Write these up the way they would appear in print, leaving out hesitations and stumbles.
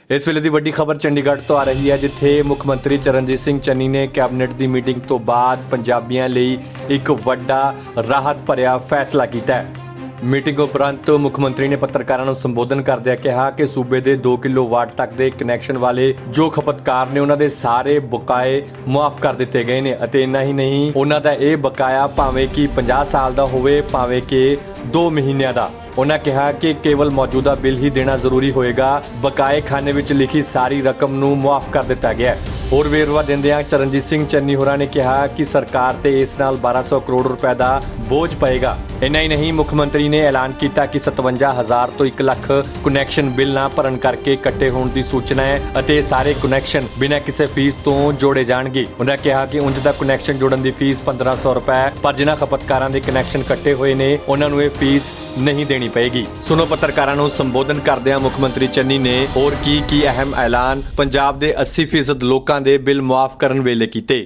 इस वेले की वड्डी खबर चंडीगढ़ तो आ रही है, जिथे मुख मंत्री चरणजीत सिंह चन्नी ने कैबिनेट की मीटिंग तो बाद पंजाबियों लई एक वड्डा राहत भरिया फैसला किया है। मीटिंग उपरंत मुख मंत्री ने पत्रकारों को संबोधन करदे कहा कि सूबे के 2 किलोवाट तक के कनैक्शन वाले जो खपतकार ने उन्होंने सारे बकाए मुआफ कर दिते गए ने। इन्ना ही नहीं, उन्हों का यह बकाया भावें कि 50 साल का होवे भावें कि 2 महीनों का। उन्होंने कहा कि केवल मौजूदा बिल ही देना जरूरी होएगा, बकाए खाने में लिखी सारी रकम नूं मुआफ कर दिता गया है। और वेरवा देंदियां चरणजीत सिंह चन्नी होरां ने कहा कि सरकार ते इस नाल 1200 करोड़ रुपए का बोझ पएगा। इन्ना ही नहीं, मुख मंत्री ने ऐलान किया कि 57,000 तो 1 लाख कनैक्शन बिल ना भरन करके कट्टे होने की सूचना है और सारे कनैक्शन बिना किसी फीस तो जोड़े जाएंगे। उन्होंने कहा कि उंज दा कनैक्शन जोड़न की फीस 1500 रुपए, पर जिन्हां खपतकारां दे कनैक्शन कट्टे हुए ने उन्हां नूं इह फीस नहीं देनी पेगी। सुनो पत्रकारों को संबोधन करदियां मुख मंत्री चन्नी ने और की अहम ऐलान पंजाब के 80% लोगों के बिल मुआफ करन वेले कीते।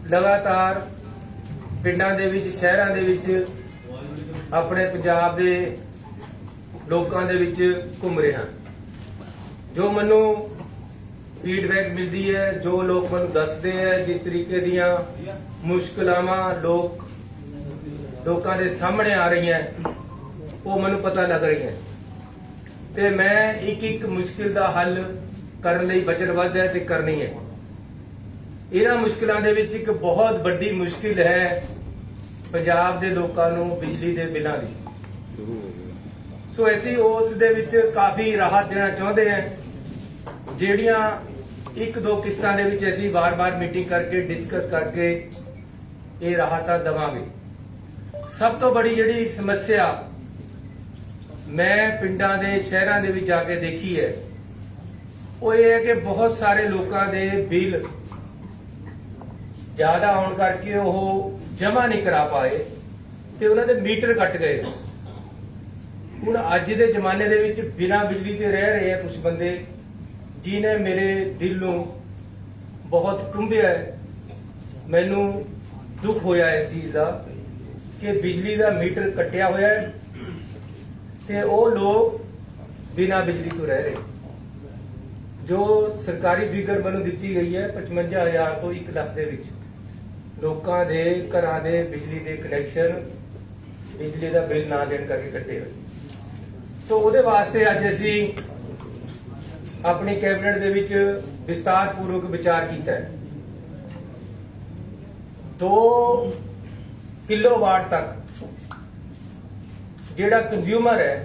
लगातार पिंडां दे विच शहरां दे विच अपने पंजाब दे लोकां दे विच घुम रहा, जो मैनू फीडबैक मिलती है, जो लोग मैनू दसदे हैं, जिस तरीके दियां मुश्किलां लोकां दे सामने आ रही हैं, वो मैनू पता लग रही है। ते मैं एक मुश्किल का हल करने लई वचनबद्ध है ते करनी है। इन्हां मुश्किलों दे विच एक बहुत बड़ी मुश्किल है पंजाब दे लोकां नूं बिजली दे बिलां दी। सो असीं उस दे विच काफी राहत देना चाहुंदे हैं, ਜਿਹੜੀਆਂ 1-2 किस्तां दे विच असीं बार-बार मीटिंग करके डिस्कस करके ये राहतां देवांगे। सब तो बड़ी जिहड़ी समस्या मैं पिंडां दे शहरां दे विच जाके देखी है, वो ये है कि बहुत सारे लोगों के बिल ज्यादा होने करके वो जमा नहीं करा पाए ते उन्हां दे मीटर कट गए। हुण अज दे जमाने दे विच बिना बिजली ते रह रहे हैं कुछ बंदे, जिन्हें मेरे दिल नूं बहुत टुंबिया है। मैनू दुख होया इस चीज का कि बिजली का मीटर कटिया होया है ते वो लोग बिना बिजली तो रह रहे। जो सरकारी फिगर मैनू दी गई है 55,000 तो 1 लाख के विच लोकां दे घरां दे बिजली के कनैक्शन बिजली का बिल ना देने करके कटे हुए। सो उहदे वास्ते अज असीं अपनी कैबिनेट दे विच विस्तार पूर्वक विचार किया है। 2 किलोवाट तक जिहड़ा कंज्यूमर है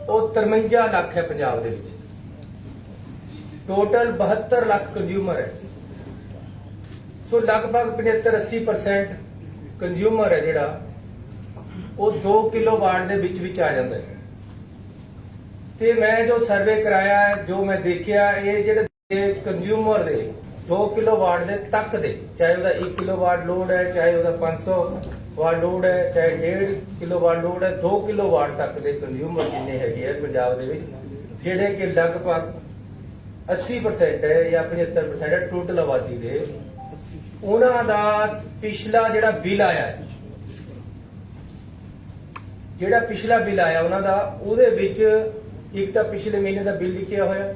वो 53 लाख है पंजाब दे विच, टोटल 72 लाख कंज्यूमर है। सो लगभग 75-80% कंज्यूमर है जिहड़ा वो 2 किलोवाट दे विच आ जाता है। ते मैं जो सर्वे कराया है, जो मैं देखिया, ये जिहड़े कंज्यूमर दे 2 किलोवाट दे तक दे, चाहे उसका 1 किलोवाट लोड है, चाहे उसका 500 वाट लोड है, चाहे 1.5 किलोवाट लोड है, 2 किलोवाट तक दे कंज्यूमर जिन्ने हैगे पंजाब दे विच, जिहड़े कि लगभग 80% है या 75% है टोटल आबादी दे, उन्हां दा पिछला जिहड़ा बिल आया है, जिहड़ा पिछला बिल आया उन्हां दा, उहदे विच एक तो पिछले महीने का बिल लिखिया होया,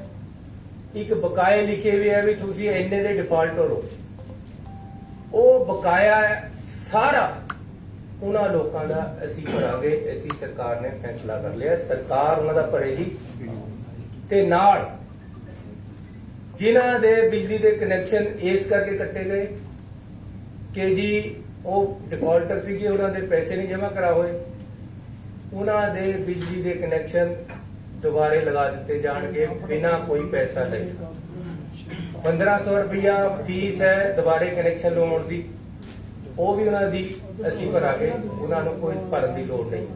एक बकाए लिखे हुए है भी तुसी इन्ने दे डिफाल्टर हो। वो बकाया सारा उन्हां लोकां दा असीं भरांगे। असीं सरकार ने फैसला कर लिया, सरकार उन्हां दा भरेगी ते नाल जिन्हां दे बिजली दे कनैक्शन इस करके कट्टे गए कि जी वो डिफाल्टर सीगे, उन्हां दे पैसे नहीं जमा करा होए, उन्हां दे बिजली दे कनैक्शन दोबारे लगा दिते जाएंगे बिना कोई पैसा ले। 1500 रुपया फीस है दोबारे कनैक्शन लाउण दी, वो भी उन्हां दी असीं भरांगे, उन्हां नूं कोई भरन दी लोड़ नहीं।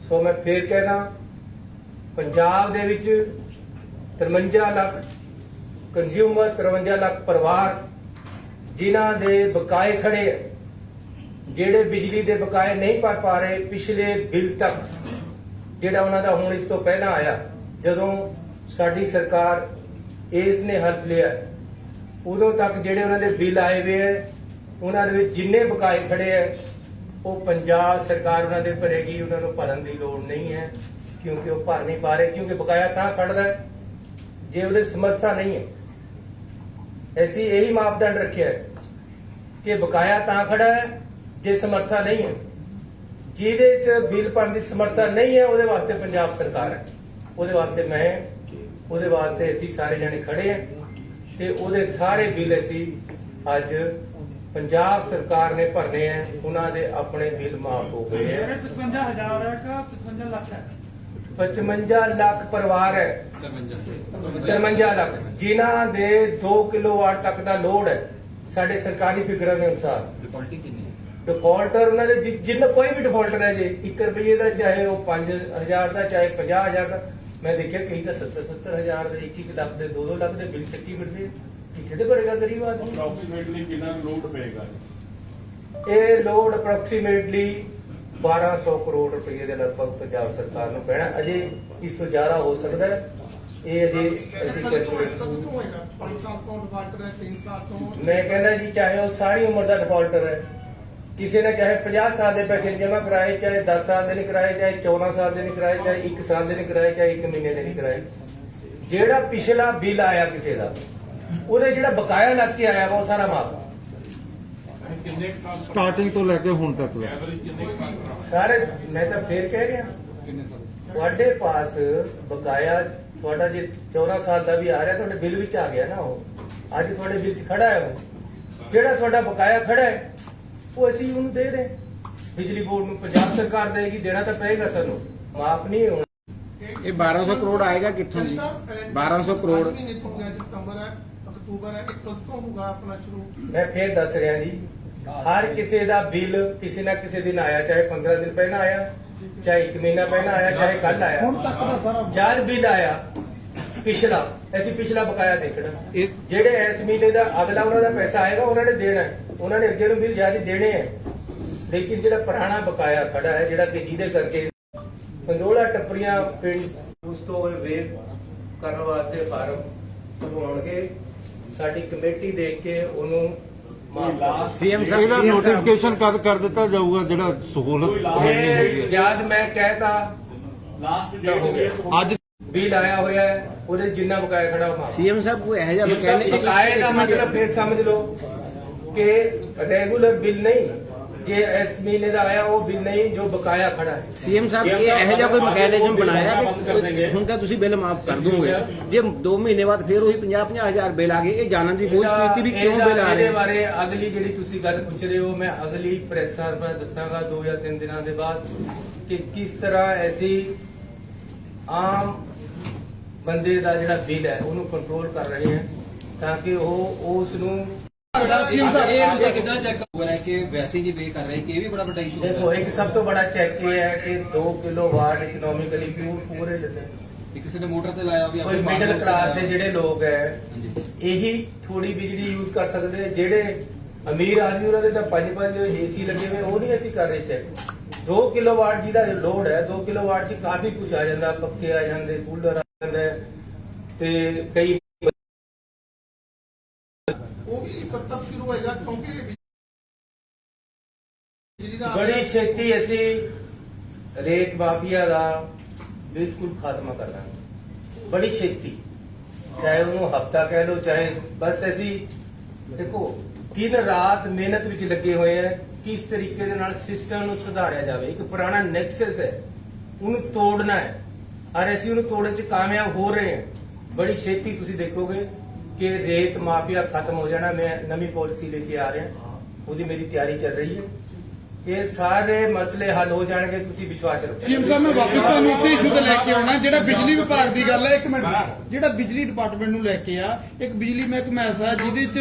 सो मैं फिर कहना, पंजाब दे विच 53 लाख कंज्यूमर, 53 लाख परिवार जिन्हां दे बकाए खड़े है, जिहड़े बिजली दे बकाए नहीं भर पा रहे पिछले बिल तक, जिहड़ा उन्हां दा हुण इस तो पहला आया जदों साडी सरकार इस ने हल्फ लिया, उदों तक जिहड़े उन्हां दे बिल आए हुए है, उन्हां दे विच जिन्ने बकाए खड़े है ਉਹ ਪੰਜਾਬ ਸਰਕਾਰ ਉਹਨਾਂ ਦੇ ਭਰੇਗੀ, ਉਹਨਾਂ ਨੂੰ ਭਰਨ ਦੀ ਲੋੜ ਨਹੀਂ ਹੈ, ਕਿਉਂਕਿ ਉਹ ਭਰ ਨਹੀਂ ਪਾ ਰਹੇ, ਕਿਉਂਕਿ ਬਕਾਇਆ ਤਾਂ ਖੜਦਾ ਹੈ ਜੇ ਉਹਦੇ ਸਮਰੱਥਾ ਨਹੀਂ ਹੈ। ਅਸੀਂ ਇਹੀ ਮਾਪਦੰਡ ਰੱਖਿਆ ਹੈ ਕਿ ਬਕਾਇਆ ਤਾਂ ਖੜਾ ਹੈ ਜੇ ਸਮਰੱਥਾ ਨਹੀਂ ਹੈ। ਜਿਹਦੇ ਚ ਬਿੱਲ ਭਰਨ ਦੀ ਸਮਰੱਥਾ ਨਹੀਂ ਹੈ ਉਹਦੇ ਵਾਸਤੇ ਪੰਜਾਬ ਸਰਕਾਰ ਹੈ, ਉਹਦੇ ਵਾਸਤੇ ਮੈਂ, ਉਹਦੇ ਵਾਸਤੇ ਅਸੀਂ ਸਾਰੇ ਜਣੇ ਖੜੇ ਹਾਂ ਤੇ ਉਹਦੇ ਸਾਰੇ ਬਿੱਲ ਅਸੀਂ ਅੱਜ ਪੰਜਾਬ ਸਰਕਾਰ ਨੇ ਭਰਨੇ ਆ। ਉਹਨਾਂ ਦੇ ਆਪਣੇ ਬਿੱਲ ਮਾਫ ਹੋ ਗਏ ਹੈ। 55,000 ਹੈ ਕਿ 55 ਲੱਖ ਹੈ? 55 ਲੱਖ ਪਰਿਵਾਰ ਹੈ, 53 ਲੱਖ ਜਿਨ੍ਹਾਂ ਦੇ 2 ਕਿਲੋਵਾਟ ਤੱਕ ਦਾ ਲੋਡ ਹੈ। ਸਾਡੇ ਸਰਕਾਰੀ ਫਿਗਰਾਂ ਦੇ ਅਨੁਸਾਰ ਡਿਫਾਲਟਰ ਉਹਨਾਂ ਦੇ ਜਿੰਨਾ ਕੋਈ ਵੀ ਡਿਫਾਲਟਰ ਹੈ ਜੇ 1 ਰੁਪਏ ਦਾ, ਚਾਹੇ ਉਹ 5,000 ਦਾ, ਚਾਹੇ 50,000 ਦਾ। ਮੈਂ ਦੇਖਿਆ ਕਈ ਤਾਂ 70,000 ਦੇ, 1 ਲੱਖ ਦੇ, 2 ਲੱਖ ਦੇ ਬਿੱਲ ਚੱਕੀ ਫਿਰਦੇ। ਕਿੱਥੇ ਤੇ ਭਰੇਗਾ ਗਰੀਬ ਆਦਮੀ? ਅਪਰੋਕਸੀਮੇਟਲੀ ਕਿੰਨਾ ਲੋਡ ਪਏਗਾ? ਇਹ ਲੋਡ ਅਪਰੋਕਸੀਮੇਟਲੀ 1200 ਕਰੋੜ ਰੁਪਏ ਦੇ ਲਗਭਗ ਪੰਜਾਬ ਸਰਕਾਰ ਨੂੰ ਪੈਣਾ। ਅਜੇ ਇਸ ਤੋਂ ਜ਼ਿਆਦਾ ਹੋ ਸਕਦਾ ਹੈ, ਇਹ ਅਜੇ ਅਸੀਂ ਕੈਲਕੂਲੇਟ। 5 ਸਾਲ ਤੋਂ ਡਿਫਾਲਟਰ ਹੈ, 3 ਸਾਲ ਤੋਂ। ਮੈਂ ਕਹਿੰਦਾ ਜੀ ਚਾਹੇ ਉਹ ਸਾਰੀ ਉਮਰ ਦਾ ਡਿਫਾਲਟਰ ਹੈ, ਕਿਸੇ ਨੇ ਚਾਹੇ 50 ਸਾਲ ਦੇ ਪੈਸੇ ਜਮ੍ਹਾਂ ਕਰਾਏ, ਚਾਹੇ 10 ਸਾਲ ਦੇ ਨਹੀਂ ਕਰਾਏ, ਚਾਹੇ 14 ਸਾਲ ਦੇ ਨਹੀਂ ਕਰਾਏ, ਚਾਹੇ 1 ਸਾਲ ਦੇ ਨਹੀਂ ਕਰਾਏ, ਚਾਹੇ 1 ਮਹੀਨੇ ਦੇ ਨਹੀਂ ਕਰਾਏ। ਜਿਹੜਾ ਪਿਛਲਾ ਬਿੱਲ ਆਇਆ ਕਿਸੇ ਦਾ, ਉਹਦੇ ਜਿਹੜਾ ਬਕਾਇਆ ਲੱਗ ਕੇ ਆਇਆ ਵਾ ਉਹ ਸਾਰਾ ਮਾਫ। ਕਿੰਨੇ ਸਾਲ ਸਟਾਰਟਿੰਗ ਤੋਂ ਲੈ ਕੇ ਹੁਣ ਤੱਕ ਦਾ ਐਵਰੇਜ ਕਿੰਨੇ ਸਾਲ? ਸਾਰੇ ਮੈਂ ਤਾਂ ਫੇਰ ਕਹਿ ਰਿਹਾ, ਤੁਹਾਡੇ ਪਾਸ ਬਕਾਇਆ ਤੁਹਾਡਾ ਜੇ 14 ਸਾਲ ਦਾ ਵੀ ਆ ਰਿਹਾ, ਤੁਹਾਡੇ ਬਿੱਲ ਵਿੱਚ ਆ ਗਿਆ ਨਾ, ਉਹ ਅੱਜ ਤੁਹਾਡੇ ਬਿੱਲ 'ਚ ਖੜਾ ਹੈ। ਉਹ ਜਿਹੜਾ ਤੁਹਾਡਾ ਬਕਾਇਆ ਖੜਾ ਹੈ ਉਹ ਅਸੀਂ ਉਹਨੂੰ ਦੇ ਰਹੇ। ਬਿਜਲੀ ਬੋਰਡ ਨੂੰ ਪੰਜਾਬ ਸਰਕਾਰ ਦੇਗੀ, ਦੇਣਾ ਤਾਂ ਪਏਗਾ ਸਾਨੂੰ, ਮਾਫ ਨਹੀਂ ਹੋਣਾ। ਇਹ 1200 ਕਰੋੜ ਆਏਗਾ ਕਿੱਥੋਂ ਜੀ? 1200 ਕਰੋੜ ਮਹੀਨੇ ਤੋਂ ਗਿਆ, ਸਤੰਬਰ ਹੈ, ਅਕਤੂਬਰ ਹੈ, ਇੱਕ ਤੋਂ ਹੋਊਗਾ ਆਪਣਾ ਸ਼ੁਰੂ। ਮੈਂ ਫੇਰ ਦੱਸ ਰਿਹਾ ਜੀ, ਹਰ ਕਿਸੇ ਦਾ ਬਿੱਲ ਕਿਸੇ ਨਾ ਕਿਸੇ ਦਿਨ ਆਇਆ, ਚਾਹੇ 15 ਦਿਨ ਪਹਿਲਾਂ ਆਇਆ, ਚਾਹੇ 1 ਮਹੀਨਾ ਪਹਿਲਾਂ ਆਇਆ, ਚਾਹੇ ਕੱਲ ਆਇਆ। ਹੁਣ ਤੱਕ ਦਾ ਸਾਰਾ ਜਦ ਬਿੱਲ ਆਇਆ ਪਿਛਲਾ, ਅਸੀਂ ਪਿਛਲਾ ਬਕਾਇਆ ਦੇਖਣਾ। ਇਹ ਜਿਹੜੇ ਇਸ ਮਹੀਨੇ ਦਾ ਅਗਲਾ ਉਹਨਾਂ ਦਾ ਪੈਸਾ ਆਏਗਾ ਉਹਨਾਂ ਨੇ ਦੇਣਾ ਹੈ, ਉਹਨਾਂ ਨੇ ਅੱਗੇ ਨੂੰ ਬਿੱਲ ਜਾਰੀ ਦੇਣੇ ਹੈ। ਲੇਕਿਨ ਜਿਹੜਾ ਪੁਰਾਣਾ ਬਕਾਇਆ ਖੜਾ ਹੈ, ਜਿਹੜਾ ਕਿ ਜਿਹਦੇ ਕਰਕੇ ਪੰਦੋਲਾ ਟੱਪਰੀਆਂ ਪਿੰਡ, ਉਸ ਤੋਂ ਵੇਖ ਕਰਨ ਵਾਸਤੇ ਫਾਰਮ ਭਰਵਾਉਣਗੇ। ਸਾਡੀ ਕਮੇਟੀ ਦੇਖ ਕੇ ਉਹਨੂੰ ਮਾਫ ਸੀਐਮ ਸਾਹਿਬ ਇਹਦਾ ਨੋਟੀਫਿਕੇਸ਼ਨ ਕਦ ਕਰ ਦਿੱਤਾ ਜਾਊਗਾ ਜਿਹੜਾ ਸਹੂਲਤ ਮਿਲਣੀ ਹੈਗੀ ਹੈ? ਜਦ ਮੈਂ ਕਹਿਤਾ ਲਾਸਟ ਡੇਟ ਹੋ ਗਿਆ ਅੱਜ ਬਿੱਲ ਆਇਆ ਹੋਇਆ ਹੈ, ਉਹਦੇ ਜਿੰਨਾ ਬਕਾਇਆ ਖੜਾ ਉਹ ਮਾਫ। ਸੀਐਮ ਸਾਹਿਬ ਕੋਈ ਇਹੋ ਜਿਹਾ ਮਕੈਨਿਕ ਬਕਾਏ ਦਾ ਮਤਲਬ ਫਿਰ ਸਮਝ ਲਓ ਕਿ ਰੈਗੂਲਰ ਬਿੱਲ ਨਹੀਂ, ਜੇ ਇਸ ਮਹੀਨੇ ਦਾ ਆਇਆ ਉਹ ਬਿੱਲ ਨਹੀਂ ਜੋ ਬਕਾਇਆ ਖੜਾ ਹੈ। ਸੀਐਮ ਸਾਹਿਬ ਇਹ ਇਹੋ ਜਿਹਾ ਕੋਈ ਮਕੈਨਿਜ਼ਮ ਬਣਾਇਆ ਕਿ ਹੁਣ ਤਾਂ ਤੁਸੀਂ ਬਿੱਲ ਮਾਫ ਕਰ ਦੋਗੇ, ਜੇ 2 ਮਹੀਨੇ ਬਾਅਦ ਫਿਰ ਉਹੀ 50,000 ਬਿੱਲ ਆ ਗਏ, ਇਹ ਜਾਣਨ ਦੀ ਕੋਸ਼ਿਸ਼ ਕੀਤੀ ਵੀ ਕਿਉਂ ਬਿੱਲ ਆ ਰਹੇ? ਇਹਦੇ ਬਾਰੇ ਅਗਲੀ ਜਿਹੜੀ ਤੁਸੀਂ ਗੱਲ ਪੁੱਛ ਰਹੇ ਹੋ, ਮੈਂ ਅਗਲੀ ਪ੍ਰੈਸ ਕਾਨਫਰੰਸ ਦੱਸਾਂਗਾ 2 ਜਾਂ 3 ਦਿਨਾਂ ਦੇ ਬਾਅਦ ਕਿ ਕਿਸ ਤਰ੍ਹਾਂ ਐਸੀ ਆਮ ਬੰਦੇ ਦਾ ਜਿਹੜਾ ਬਿੱਲ ਹੈ ਉਹਨੂੰ ਕੰਟਰੋਲ ਕਰ ਰਹੇ ਹੈ ਤਾਂ ਕਿ ਉਹ ਉਸ ਨੂੰ ਇਹ ਕਿੱਦਾਂ ਚੈੱਕ ਹੋ ਰਿਹਾ ਕਿ ਵੈਸੇ ਜੀ ਵੇ ਕਰ ਰਹੇ ਕਿ ਇਹ ਵੀ ਬੜਾ ਵੱਡਾ ਇਸ਼ੂ देखो एक सब तो बड़ा चेक ये है कि 2 किलोवाट इकोनॉमिकली पूरे लेते ਕਿਸੇ ਨੇ ਮੋਟਰ ਤੇ ਲਾਇਆ ਵੀ ਕੋਈ ਮਿਡਲ ਕਲਾਸ ਦੇ ਜਿਹੜੇ ਲੋਕ ਹੈ ਇਹੀ ਥੋੜੀ ਬਿਜਲੀ ਯੂਜ਼ ਕਰ ਸਕਦੇ, ਜਿਹੜੇ ਅਮੀਰ ਆਦਮੀ ਉਹਨਾਂ ਦੇ ਤਾਂ 5-5 ਏਸੀ ਲੱਗੇ ਹੋਏ, ਉਹ ਨਹੀਂ ਅਸੀਂ ਕਰ ਰਹੇ ਚੈੱਕ। 2 ਕਿਲੋਵਾਟ ਜਿਹਦਾ ਲੋਡ ਹੈ, 2 ਕਿਲੋਵਾਟ 'ਚ ਕਾਫੀ ਕੁਝ ਆ ਜਾਂਦਾ, ਪੱਕੇ ਆ ਜਾਂਦੇ, ਕੂਲਰ ਆ ਜਾਂਦਾ ਤੇ ਕਈ ਉਹ ਵੀ ਕਦ ਤੱਕ ਸ਼ੁਰੂ ਹੋਏਗਾ? ਕਿਉਂਕਿ ਬਿਜਲੀ ਦਾ ਬੜੀ ਛੇਤੀ ਅਸੀਂ ਰੇਤ ਮਾਫੀਆ ਦਾ ਬਿਲਕੁਲ ਖਾਤਮਾ ਕਰ ਦਾਂਗੇ, ਬੜੀ ਛੇਤੀ। ਚਾਹੇ ਉਹਨੂੰ ਹਫਤਾ ਕਹਿ ਲਓ, ਚਾਹੇ ਬਸ ਅਸੀਂ ਦੇਖੋ ਦਿਨ ਰਾਤ ਮਿਹਨਤ ਵਿੱਚ ਲੱਗੇ ਹੋਏ ਹੈ ਕਿਸ ਤਰੀਕੇ ਦੇ ਨਾਲ ਸਿਸਟਮ ਨੂੰ ਸੁਧਾਰਿਆ ਜਾਵੇ। ਇੱਕ ਪੁਰਾਣਾ ਨੈਕਸਸ ਹੈ, ਉਹਨੂੰ ਤੋੜਨਾ ਹੈ, ਔਰ ਅਸੀਂ ਉਹਨੂੰ ਤੋੜਨ 'ਚ ਕਾਮਯਾਬ ਹੋ ਰਹੇ ਹਾਂ। ਬੜੀ ਛੇਤੀ ਤੁਸੀਂ ਦੇਖੋਗੇ ਕਿ ਰੇਤ ਮਾਫੀਆ ਖਤਮ ਹੋ ਜਾਣਾ। ਮੈਂ ਨਵੀਂ ਪਾਲਿਸੀ ਲੈ ਕੇ ਆ ਰਿਹਾ, ਉਹਦੀ ਮੇਰੀ ਤਿਆਰੀ ਚੱਲ ਰਹੀ ਹੈ। ਇਹ ਸਾਰੇ ਮਸਲੇ ਹੱਲ ਹੋ ਜਾਣਗੇ, ਤੁਸੀਂ ਵਿਸ਼ਵਾਸ ਰੱਖੋ। ਸੀਐਮ ਸਾਹਿਬ ਮੈਂ ਵਾਪਸ ਤੁਹਾਨੂੰ ਉਸੇ ਇਸ਼ੂ ਤੇ ਲੈ ਕੇ ਆਉਣਾ ਜਿਹੜਾ ਬਿਜਲੀ ਵਿਭਾਗ ਦੀ ਗੱਲ ਹੈ। 1 ਮਿੰਟ, ਜਿਹੜਾ ਬਿਜਲੀ ਡਿਪਾਰਟਮੈਂਟ ਨੂੰ ਲੈ ਕੇ ਆ, ਇੱਕ ਬਿਜਲੀ ਮਹਿਕਮਾ ਐਸਾ ਹੈ ਜਿਹਦੇ ਚ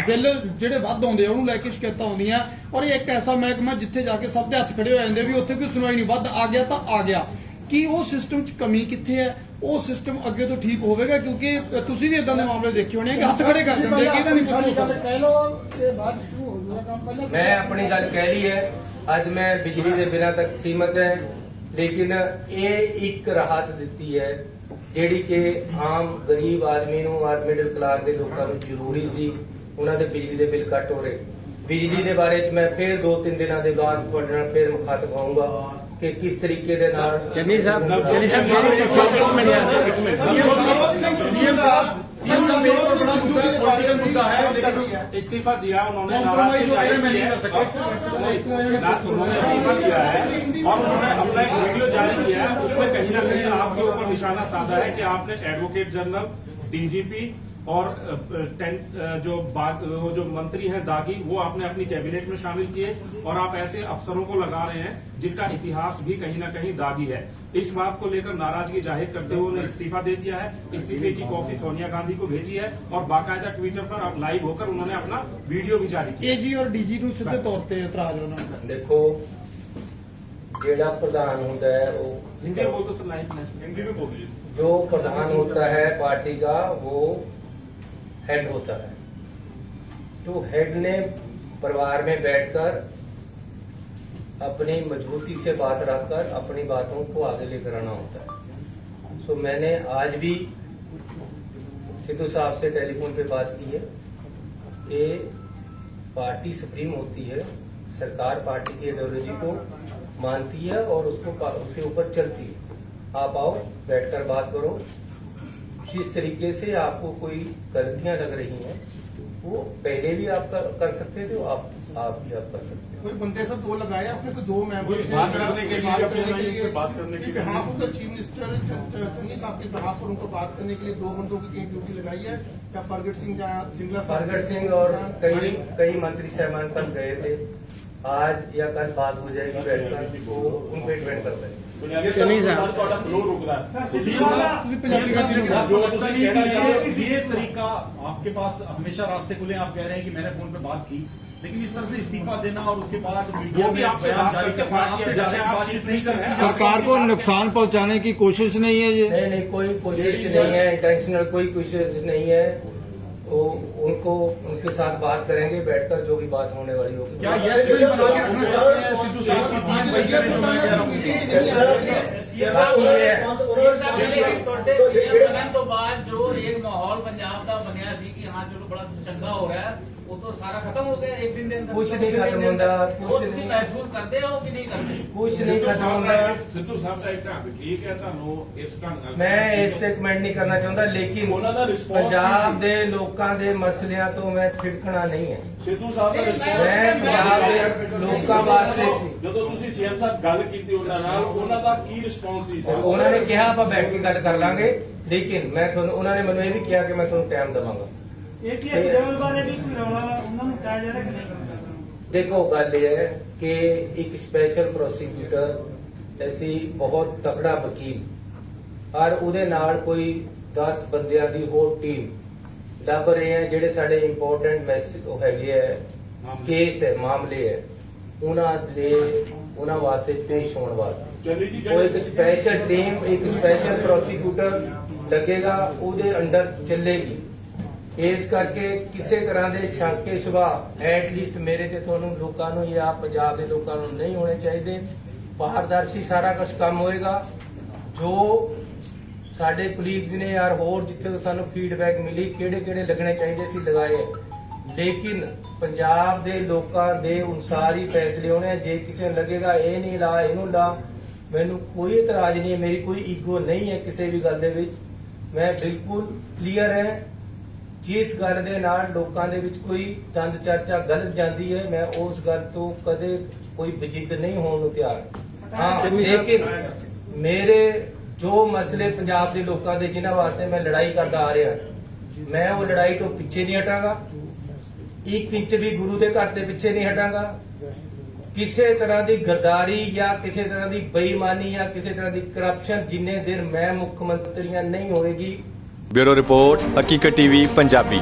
ਬਿੱਲ ਜਿਹੜੇ ਵੱਧ ਆਉਂਦੇ ਆ ਉਹਨੂੰ ਲੈ ਕੇ ਸ਼ਿਕਾਇਤਾਂ ਆਉਂਦੀਆਂ, ਔਰ ਇਹ ਇੱਕ ਐਸਾ ਮਹਿਕਮਾ ਜਿੱਥੇ ਜਾ ਕੇ ਸਭ ਦੇ ਹੱਥ ਖੜੇ ਹੋ ਜਾਂਦੇ ਵੀ ਉੱਥੇ ਕੋਈ ਸੁਣਵਾਈ ਨਹੀਂ, ਵੱਧ ਆ ਗਿਆ ਤਾਂ ਆ ਗਿਆ। ਕੀ ਉਹ ਸਿਸਟਮ 'ਚ ਕਮੀ ਕਿੱਥੇ ਹੈ? ਉਹ ਸਿਸਟਮ ਅੱਗੇ ਤੋਂ ਠੀਕ ਹੋਵੇਗਾ? ਕਿਉਂਕਿ ਤੁਸੀਂ ਵੀ ਇਦਾਂ ਦੇ ਮਾਮਲੇ ਦੇਖੇ ਹੋਣੇ ਕਿ ਹੱਥ ਖੜੇ ਕਰ ਦਿੰਦੇ ਕਿ ਇਹਦਾ ਨਹੀਂ ਕੁਝ ਹੋ ਸਕਦਾ। ਕਹਿ ਲਓ ਇਹ ਬਾਅਦ ਸ਼ੁਰੂ ਹੋ ਜਾਊਗਾ ਕੰਮ ਪਹਿਲਾਂ। ਮੈਂ ਆਪਣੀ ਗੱਲ ਕਹਿ ਲਈ ਹੈ, ਅੱਜ ਮੈਂ ਬਿਜਲੀ ਦੇ ਬਿਨਾਂ ਤੱਕ ਸੀਮਤ ਹੈ, ਲੇਕਿਨ ਇਹ ਇੱਕ ਰਾਹਤ ਦਿੱਤੀ ਹੈ ਜਿਹੜੀ ਕਿ ਆਮ ਗਰੀਬ ਆਦਮੀ ਨੂੰ ਔਰ ਮਿਡਲ ਕਲਾਸ ਦੇ ਲੋਕਾਂ ਨੂੰ ਜ਼ਰੂਰੀ ਸੀ। ਉਹਨਾਂ ਦੇ ਬਿਜਲੀ ਦੇ ਬਿੱਲ ਘੱਟ ਹੋ ਰਹੇ। ਬਿਜਲੀ ਦੇ ਬਾਰੇ ਚ ਮੈਂ ਫਿਰ 2-3 ਦਿਨਾਂ ਦੇ ਬਾਅਦ ਤੁਹਾਡੇ ਨਾਲ ਫਿਰ ਮੁਖਾਤਬ ਹੋਊਂਗਾ ਕਿ ਕਿਸ ਤਰੀਕੇ ਦੇ ਨਾਲ ਚੰਨੀ ਸਾਹਿਬ ਮੇਰੀ ਇੱਕ ਮਿੰਟ इस्तीफा दिया उन्होंने, नाराजगी जाहिर की है। उन्होंने इस्तीफा दिया है और उन्होंने अपना एक वीडियो जारी किया है, उसमें कहीं ना कहीं आपके ऊपर निशाना साधा है कि आपने एडवोकेट जनरल, डीजीपी और जो मंत्री हैं दागी, वो आपने अपनी कैबिनेट में शामिल किए और आप ऐसे अफसरों को लगा रहे हैं जिनका इतिहास भी कहीं ना कहीं दागी है। इस बात को लेकर नाराजगी जाहिर करते हुए उन्होंने इस्तीफा दे दिया है। इस्तीफे की कॉपी सोनिया गांधी को भेजी है और बाकायदा ट्विटर पर अब लाइव होकर उन्होंने अपना वीडियो भी जारी किया। ਏਜੀ ਔਰ ਡੀਜੀ ਨੂੰ ਸਿੱਧੇ ਤੌਰ ਤੇ ਇਤਰਾਜ਼ ਉਹਨਾਂ ਨੂੰ ਦੇਖੋ ਜਿਹੜਾ ਪ੍ਰਧਾਨ ਹੁੰਦਾ ਹੈ वो हिंदी में बोल दो सर, लाइव हिंदी में बोलिए। जो प्रधान होता है पार्टी का वो हेड होता है, तो हेड ने परिवार में बैठकर अपनी मजबूती से बात रखकर अपनी बातों को आगे लेकर आना होता है। सो मैंने आज भी सिद्धू साहब से टेलीफोन पे बात की है कि पार्टी सुप्रीम होती है, सरकार पार्टी की आइडियोलॉजी को मानती है और उसके ऊपर चलती है। आप आओ, बैठकर बात करो, जिस तरीके से आपको कोई गलतियां लग रही हैं वो पहले भी आप कर सकते थे, आप भी आप कर सकते हैं। कोई बंदे सब दो लगाए आपने, कोई दो मेंबर बात करने के लिए, बात करने के लिए behalf of the chief minister Channi साहब के बिहाफ पर उनको बात करने के लिए दो बंदों की कहीं ड्यूटी लगाई है या प्रगट सिंह जहाँ सिंगला प्रगट सिंह और कई मंत्री साहबान कल गए थे, आज या कल बात हो जाएगी बैठकर, वो उन पे डिपेंड करता है। चन्नी साहब ਤੁਹਾਡਾ ਫਲੋ ਰੁਕਦਾ ਹੈ। ਤੁਸੀਂ ਪੰਜਾਬੀ ਗੱਡੀ ਨੂੰ जो तुसी कहना चाह रहे हो, ये तरीका आपके पास हमेशा रास्ते खुले, आप कह रहे हैं कि मैंने फोन पे बात की, लेकिन इस तरह से इस्तीफा देना और उसके बाद मीडिया वो भी में आपसे बयान बात जारी करके करना, बात आपसे किया, जैसे जाकर आप बातचीत चीफ नहीं कर रहे हैं। सरकार को नुकसान पहुंचाने की कोशिश नहीं है ये। नहीं, कोई कोशिश नहीं है, इंटेंशनल कोई कोशिश नहीं है। वो उनको उनके साथ बात करेंगे बैठकर, जो भी बात होने वाली होगी। क्या यस नहीं बना के रखना चाहते हैं सिद्धू साहब की सीएम बन के जो मैं कह रहा हूं? ਤੁਹਾਡੇ ਸੀਐਮ ਬਣਨ ਤੋਂ ਬਾਅਦ ਜੋ ਇੱਕ ਮਾਹੌਲ ਪੰਜਾਬ ਦਾ ਬਣਿਆ ਸੀ ਕਿ ਹਾਂ ਚਲੋ ਬੜਾ ਚੰਗਾ ਹੋ ਰਿਹਾ ਹੈ, ਉਹ ਤਾਂ ਸਾਰਾ ਖਤਮ ਹੋ ਗਿਆ ਇੱਕ ਦਿਨ ਦੇ ਅੰਦਰ। ਕੁਛ ਨਹੀਂ ਖਤਮ ਹੁੰਦਾ, ਉਹ ਕੁਛ ਤੁਸੀਂ ਨਹੀਂ। ਮਹਿਸੂਸ ਕਰਦੇ ਹੋ ਕਿ ਨਹੀਂ ਕਰਦੇ? कुछ नहीं खत्म होगा। ਸਿੱਧੂ ਸਾਹਿਬ ਦਾ ਇੱਕ ਢੰਗ ਠੀਕ ਹੈ, ਤੁਹਾਨੂੰ ਇਸ ਢੰਗ ਨਾਲ मैं इस ते कमेंट नहीं करना चाहता, लेकिन ਉਹਨਾਂ ਦਾ ਰਿਸਪੌਂਸ पंजाब ਦੇ ਲੋਕਾਂ ਦੇ ਮਸਲਿਆਂ ਤੋਂ ਮੈਂ ਠਿੜਕਣਾ ਨਹੀਂ ਹੈ। ਸਿੱਧੂ ਸਾਹਿਬ ਦਾ ਮੈਂ ਪੰਜਾਬ ਦੇ ਲੋਕਾਂ ਵਾਸਤੇ ਸੀ। ਜਦੋਂ ਤੁਸੀਂ ਸੀਐਮ ਸਾਹਿਬ ਗੱਲ ਕੀਤੀ ਉਹਨਾਂ ਨਾਲ, ਉਹਨਾਂ ਦਾ ਕੀ ਰਿਸਪੌਂਸ ਸੀ? ਉਹਨਾਂ ਨੇ ਕਿਹਾ ਆਪਾਂ ਬੈਠ ਕੇ ਗੱਲ ਕਰ ਲਾਂਗੇ, ਲੇਕਿਨ ਮੈਂ ਤੁਹਾਨੂੰ, ਉਹਨਾਂ ਨੇ ਮੈਨੂੰ ਇਹ ਵੀ ਕਿਹਾ ਕਿ ਮੈਂ ਤੁਹਾਨੂੰ ਟਾਈਮ ਦੇਵਾਂਗਾ। ਏਪੀਐਸ ਲੈਵਲ ਬਾਰੇ ਵੀ ਕੋਈ ਰੌਲਾ ਉਹਨਾਂ ਨੂੰ ਕਿਹਾ ਜਾ ਰਿਹਾ ਕਿ ਨਹੀਂ ਕਰਨਾ? देखो गल ये है कि एक स्पेशल प्रोसीक्यूटर ऐसी बहुत तगड़ा वकील और ਉਹਦੇ ਨਾਲ ਕੋਈ 10 ਬੰਦਿਆਂ ਦੀ ਹੋਰ ਟੀਮ ਲੱਭ ਰਹੇ ਹੈ ਜਿਹੜੇ ਸਾਡੇ ਇੰਪੋਰਟੈਂਟ ਮੈਸੇਜ ਉਹ ਹੈਗੇ ਹੈ ਕੇਸ ਹੈ ਮਾਮਲੇ ਹੈ ਉਹਨਾਂ ਵਾਸਤੇ ਪੇਸ਼ ਹੋਣ ਵਾਸਤੇ ਚੰਨੀ ਜੀ ਉਹ ਇੱਕ ਸਪੈਸ਼ਲ ਟੀਮ ਇੱਕ ਸਪੈਸ਼ਲ ਪ੍ਰੋਸੀਕਿਊਟਰ ਲੱਗੇਗਾ ਉਹਦੇ ਅੰਡਰ ਚੱਲੇਗੀ। ਇਸ ਕਰਕੇ ਕਿਸੇ ਤਰ੍ਹਾਂ ਦੇ ਸ਼ੰਕੇ ਸੁਭਾ ਐਟਲੀਸਟ ਮੇਰੇ ਤੇ ਤੁਹਾਨੂੰ ਲੋਕਾਂ ਨੂੰ ਜਾਂ ਪੰਜਾਬ ਦੇ ਲੋਕਾਂ ਨੂੰ ਨਹੀਂ ਹੋਣੇ ਚਾਹੀਦੇ। ਪਾਰਦਰਸ਼ੀ ਸਾਰਾ ਕੁਝ ਕੰਮ ਹੋਏਗਾ। ਜੋ ਸਾਡੇ ਕੁਲੀਗਸ ਨੇ ਯਾਰ ਹੋਰ ਜਿੱਥੇ ਤੋਂ ਸਾਨੂੰ ਫੀਡਬੈਕ ਮਿਲੀ ਕਿਹੜੇ ਲੱਗਣੇ ਚਾਹੀਦੇ ਸੀ ਲਗਾਏ, ਲੇਕਿਨ ਪੰਜਾਬ ਦੇ ਲੋਕਾਂ ਦੇ ਅਨੁਸਾਰ ਹੀ ਫੈਸਲੇ ਹੋਣੇ। ਜੇ ਕਿਸੇ ਨੂੰ ਲੱਗੇਗਾ ਇਹ ਨਹੀਂ ਲਾ ਇਹਨੂੰ ਲਾ, ਮੈਨੂੰ ਕੋਈ ਇਤਰਾਜ਼ ਨਹੀਂ ਹੈ, ਮੇਰੀ ਕੋਈ ਈਗੋ ਨਹੀਂ ਹੈ ਕਿਸੇ ਵੀ ਗੱਲ ਦੇ ਵਿੱਚ। ਮੈਂ ਬਿਲਕੁਲ ਕਲੀਅਰ ਹੈ। ਜਿਸ ਗੱਲ ਦੇ ਨਾਲ ਲੋਕਾਂ ਦੇ ਵਿੱਚ ਕੋਈ ਚੰਦ ਚਰਚਾ ਗਲਤ ਜਾਂਦੀ ਹੈ, ਮੈਂ ਉਸ ਗੱਲ ਤੋਂ ਕਦੇ ਕੋਈ ਵਿਜਿੱਤ ਨਹੀਂ ਹੋਣ ਨੂੰ ਤਿਆਰ। ਹਾਂ, ਲੇਕਿਨ ਮੇਰੇ ਜੋ ਮਸਲੇ ਪੰਜਾਬ ਦੇ ਲੋਕਾਂ ਦੇ ਜਿਨ੍ਹਾਂ ਵਾਸਤੇ ਮੈਂ ਲੜਾਈ ਕਰਦਾ ਆ ਰਿਹਾ, ਮੈਂ ਉਹ ਲੜਾਈ ਤੋਂ ਪਿੱਛੇ ਨਹੀਂ ਹਟਾਂਗਾ। 1 ਇੰਚ ਵੀ ਗੁਰੂ ਦੇ ਘਰ ਦੇ ਪਿੱਛੇ ਨਹੀਂ ਹਟਾਂਗਾ। ਕਿਸੇ ਤਰ੍ਹਾਂ ਦੀ ਗਰਦਾਰੀ ਜਾਂ ਕਿਸੇ ਤਰ੍ਹਾਂ ਦੀ ਬੇਈਮਾਨੀ ਜਾਂ ਕਿਸੇ ਤਰ੍ਹਾਂ ਦੀ ਕਰਪਸ਼ਨ ਜਿੰਨੇ ਦਿਨ ਮੈਂ ਮੁੱਖ ਮੰਤਰੀਆਂ ਨਹੀਂ ਹੋਏਗੀ। ਬਿਊਰੋ ਰਿਪੋਰਟ ਹਕੀਕਤ ਟੀਵੀ ਪੰਜਾਬੀ।